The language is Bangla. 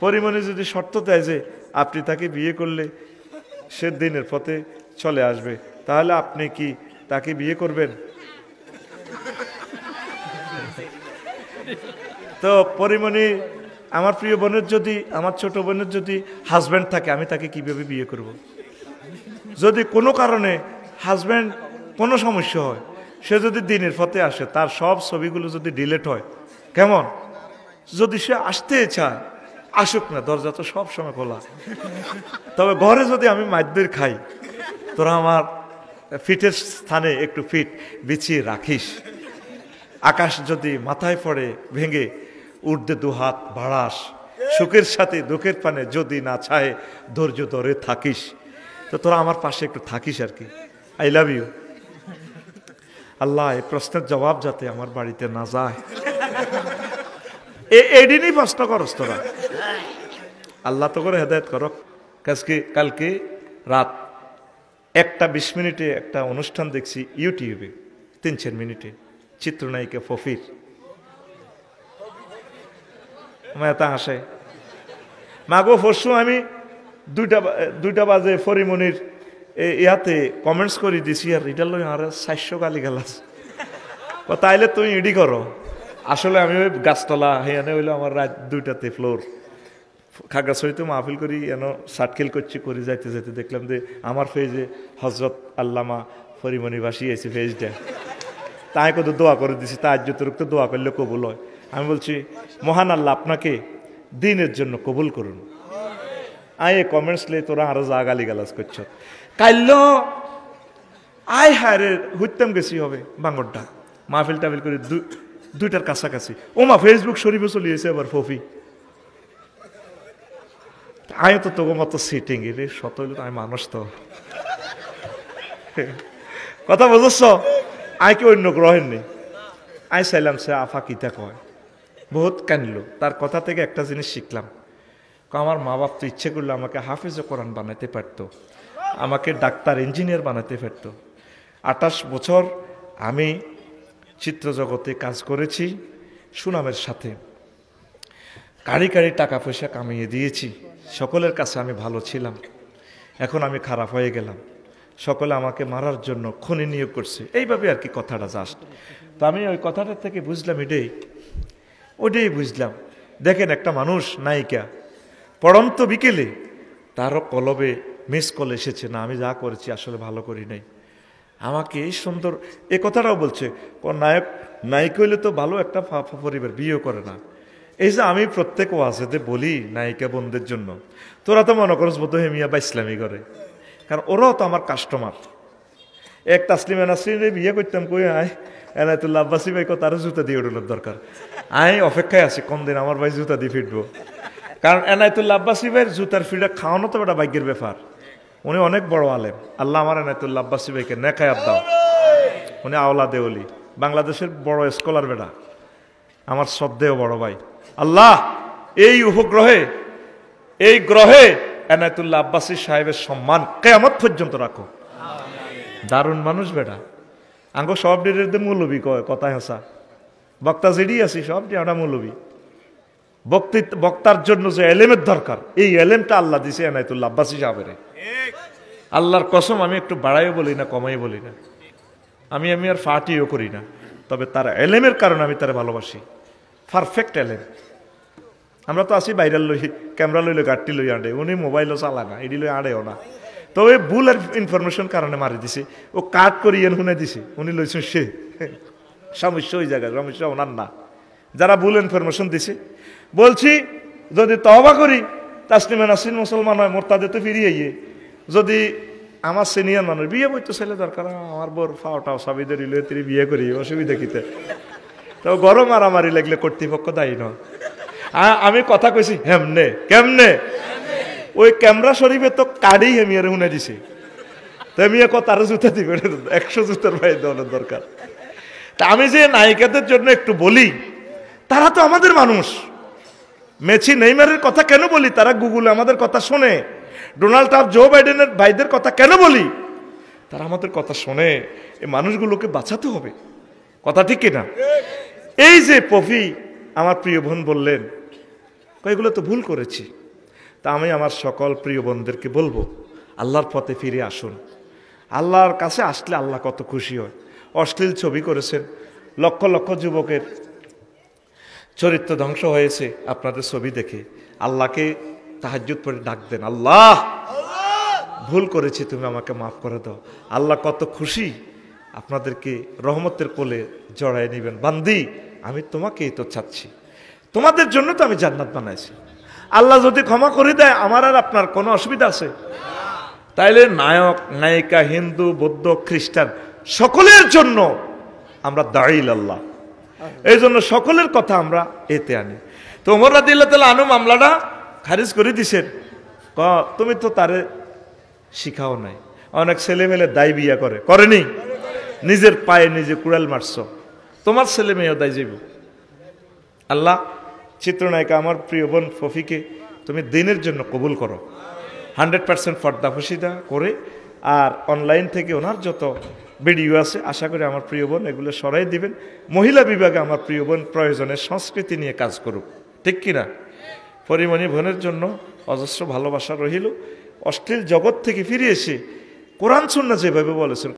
পরিমণি যদি শর্ত দেয় যে আপনি তাকে বিয়ে করলে সে দিনের পথে চলে আসবে, তাহলে আপনি কি তাকে বিয়ে করবেন? তো পরিমণি, আমার প্রিয় বোনের যদি, আমার ছোট বোনের যদি হাজব্যান্ড থাকে, আমি তাকে কিভাবে বিয়ে করব? যদি কোনো কারণে হাজব্যান্ড কোনো সমস্যা হয়, সে যদি দিনের পথে আসে, তার সব ছবিগুলো যদি ডিলিট হয়, কেমন? যদি সে আসতে চায় আসুক না, দরজা তো সব সময় খোলা। তবে ঘরে যদি আমি মাইদ্যের খাই, তোরা আমার ফিটের স্থানে একটু ফিট বিছিয়ে রাখিস। আকাশ যদি মাথায় পড়ে ভেঙে উর্ধে দুহাত বাড়াস, সুখের সাথে দুঃখের পানে যদি না ছায় ধৈর্য ধরে থাকিস। তো তোরা আমার পাশে একটু থাকিস আর কি। I love you. আল্লাহ, এই প্রশ্নের জবাব যাতে আমার বাড়িতে না যায়, এদিনই প্রশ্ন করস তোরা। আল্লাহ তো করে হেদায়েত করক। কালকে রাত 1:20 একটা অনুষ্ঠান দেখছি ইউটিউবে, 3-4 মিনিটে, চিত্রনায়িকা ফফির। মায়াতা হাসে মাগো, পরশু আমি 2টা বাজে ফরিমনির ইয়াতে কমেন্টস করে দিছি, আর এটা লই আর 400 গালি গালাস। তাইলে তুমি ইডি করো। আসলে আমি ওই গাছতলা হেয়ানে হইলো আমার রাত 2টাতে ফ্লোর খাগড়াছড়িতে মাহফিল করি, এন সাটখিল করছি, করে যাইতে যাইতে দেখলাম যে আমার ফেজে হজরত আল্লামা ফরিমনি বাসি আইসি ফেজটা। তাই কত দোয়া করে দিছি, তা আজ্যতরুক্ত দোয়া করলে কবুল হয়। আমি বলছি, মহান আল্লাহ আপনাকে দিনের জন্য কবুল করুন। আয় কমেন্টস লে তোরা আরো যা গালি গালাজ করছ। কাইল আয় হায় হুইতাম গেছি হবে বাঙ্গরটা মাহফিল টাফিল করে 2টার কাছাকাছি। ওমা ফেসবুক শরীফে চলিয়েছে আবার ফফি। আয় তো তোর মতো সিটিং রে, শত হইলে আমি মানুষ তো। কথা বুঝছ? আয় কি অন্য গ্রহের নেই। আয় চাইলাম সে আফা কিতা কয়, বহুত কানলো। তার কথা থেকে একটা জিনিস শিখলাম, আমার মা বাপ তো ইচ্ছে করলে আমাকে হাফেজে কোরআন বানাতে পারতো, আমাকে ডাক্তার ইঞ্জিনিয়ার বানাতে পারতো। 28 বছর আমি চিত্র জগতে কাজ করেছি সুনামের সাথে, কারি কারি টাকা পয়সা কামিয়ে দিয়েছি, সকলের কাছে আমি ভালো ছিলাম। এখন আমি খারাপ হয়ে গেলাম, সকলে আমাকে মারার জন্য খুনি নিয়োগ করছে, এইভাবে আর কি কথাটা জাস্ট। তো আমি ওই কথাটা থেকে বুঝলাম ওটাই বুঝলাম। দেখেন, একটা মানুষ নায়িকা পড়ন্ত বিকেলে তারও কলবে মিস কল এসেছে, না আমি যা করেছি আসলে ভালো করি নাই। আমাকে এই সুন্দর এ কথাটাও বলছে, নায়িকা হইলে তো ভালো একটা পরিবার বিয়ে করে না। এই যে আমি প্রত্যেক ওয়াজেতে বলি নায়িকা বোনদের জন্য, তোরা তো মনে করস বোধ হেমিয়া বা ইসলামী করে, কারণ ওরাও তো আমার কাস্টমার। এক তাসলিমা নাসরিনে বিয়ে করতাম, কই আয় এনায়তুল্লাহ আব্বাসী ভাই তারও জুতা দিয়ে উঠোনোর দরকার। আমি অপেক্ষায় আছি কোন দিন আমার ভাই জুতা দিয়ে ফিরবো, কারণ এনায়তুল্লাহ আব্বাসী ভাইয়ের জুতার ফিরা খাওয়ানো তো একটা ভাগ্যের ব্যাপার। উনি অনেক বড় আলেম। আল্লাহ আমার এনায়তুল্লাহ আব্বাসী ভাইকে নেকায়াত দাও। উনি আওলা দেওলি, বাংলাদেশের বড় স্কলার বেটা, আমার শ্রদ্ধেয় বড় ভাই। আল্লাহ এই উপগ্রহে, এই গ্রহে এনায়তুল্লাহ আব্বাসী সাহেবের সম্মান কিয়ামত পর্যন্ত রাখো। দারুণ মানুষ বেটা। আঙ্গ সব ডিরের মৌলবী কয়, কথায় হাসা বক্তা যেডি আছি সবটি আমরা মৌলবী। বক্তার জন্য যে এলেমের দরকার, এই এলেমটা আল্লাহ দিছে এনায়তুল্লাহ আব্বাসী সাহেবের। আল্লাহর কসম, আমি একটু বাড়াইও বলি না কমাই বলি না, আমি আর ফাটিও করি না, তবে তার এলেমের কারণে আমি তারা ভালোবাসি। পারফেক্ট এলেম। আমরা তো আসি বাইরাল লই, ক্যামেরা লইলে গাড়টি লই আঁড়ে, উনি মোবাইলও চালা না, এটি লই আঁড়েও না। তবে ভুল আর ইনফরমেশন কারণে মারি দিছে, ও কাট করি এন শুনে দিছে, উনি লইছেন সে সমস্যা ওই জায়গায়, সমস্যা ওনার না, যারা ভুল ইনফরমেশন দিছে। বলছি যদি তওবা করি, তাসলিমা নাসরিন মুসলমান হয়, মোরতাদে তো ফিরিয়ে গিয়ে যদি আমার সিনিয়র মানুষ বিয়ে বইতো ছেলে দরকার, আমার বোর ফাওটাও সাবিদের ইলে তিনি বিয়ে করি, অসুবিধা কিতে। তো গরম মারামারি লাগলে কর্তৃপক্ষ দায়ী নয়। আমি কথা কইছি হেমনে কেমনে, ওই ক্যামেরা শরীফে তো কাড়ি হেমিয়ারে শুনে দিছে, তো হেমিয়া তার জুতা দিবে 100 জুতার ভাই দেওয়ার দরকার। তা আমি যে নায়িকাদের জন্য একটু বলি, তারা তো আমাদের মানুষ। মেসি নেইমারের কথা কেন বলি? তারা গুগলে আমাদের কথা শোনে। ডোনাল্ড ট্রাম্প জো বাইডেনের ভাইদের কথা কেন বলি? তারা আমাদের কথা শোনে। এই মানুষগুলোকে বাঁচাতে হবে, কথা ঠিক কিনা? এই যে পফি আমার প্রিয় বোন বললেন, এগুলো তো ভুল করেছি। তা আমি আমার সকল প্রিয় বোনদেরকে বলবো, আল্লাহর পথে ফিরে আসুন। আল্লাহর কাছে আসলে আল্লাহ কত খুশি হয়। অশ্লীল ছবি করেছেন, লক্ষ লক্ষ যুবকের চরিত্র ধ্বংস হয়েছে আপনাদের ছবি দেখে। আল্লাহকে তাহাজ্জুদ পড়ে ডাক দেন, আল্লাহ ভুল করেছি, তুমি আমাকে মাফ করে দাও। আল্লাহ কত খুশি, আপনাদেরকে রহমতের কোলে জড়ায় নেবেন। বান্দি, আমি তোমাকেই তো চাচ্ছি, তোমাদের জন্য তো আমি জান্নাত বানাইছি। আল্লাহ যদি ক্ষমা করে দেয়, আমার আর আপনার কোনো অসুবিধা আছে? তাইলে নায়ক নায়িকা, হিন্দু বৌদ্ধ খ্রিস্টান সকলের জন্য আমরা দাঁড়িল আল্লাহ, এই জন্য সকলের কথা আমরা এতে আনি। তো ওমর রাদিয়াল্লাহু তাআলা আনহু মামলাটা খারিজ করে দিছেন। তুমি তো তারে শিখাও নাই। অনেক ছেলে মেয়ে দায় বিয়া করেনি, নিজের পায়ে নিজে কুড়াল মারছ, তোমার ছেলে মেয়েও দায় যাইব। আল্লাহ চিত্রনায়িকা আমার প্রিয় বোন ফফিকে তুমি দিনের জন্য কবুল করো, 100% পর্দা ফসিদা করে। আর অনলাইন থেকে ওনার যত ভিডিও আছে আশা করি আমার প্রিয় বোন এগুলো সরাই দিবেন। মহিলা বিভাগে আমার প্রিয় বোন প্রয়োজনে সংস্কৃতি নিয়ে কাজ করুক, ঠিক কিনা? পরিমণি বোনের জন্য অজস্র ভালোবাসা রহিল। অশ্লীল জগৎ থেকে ফিরে এসে কোরআন সুন্নাহ যেভাবে বলেছেন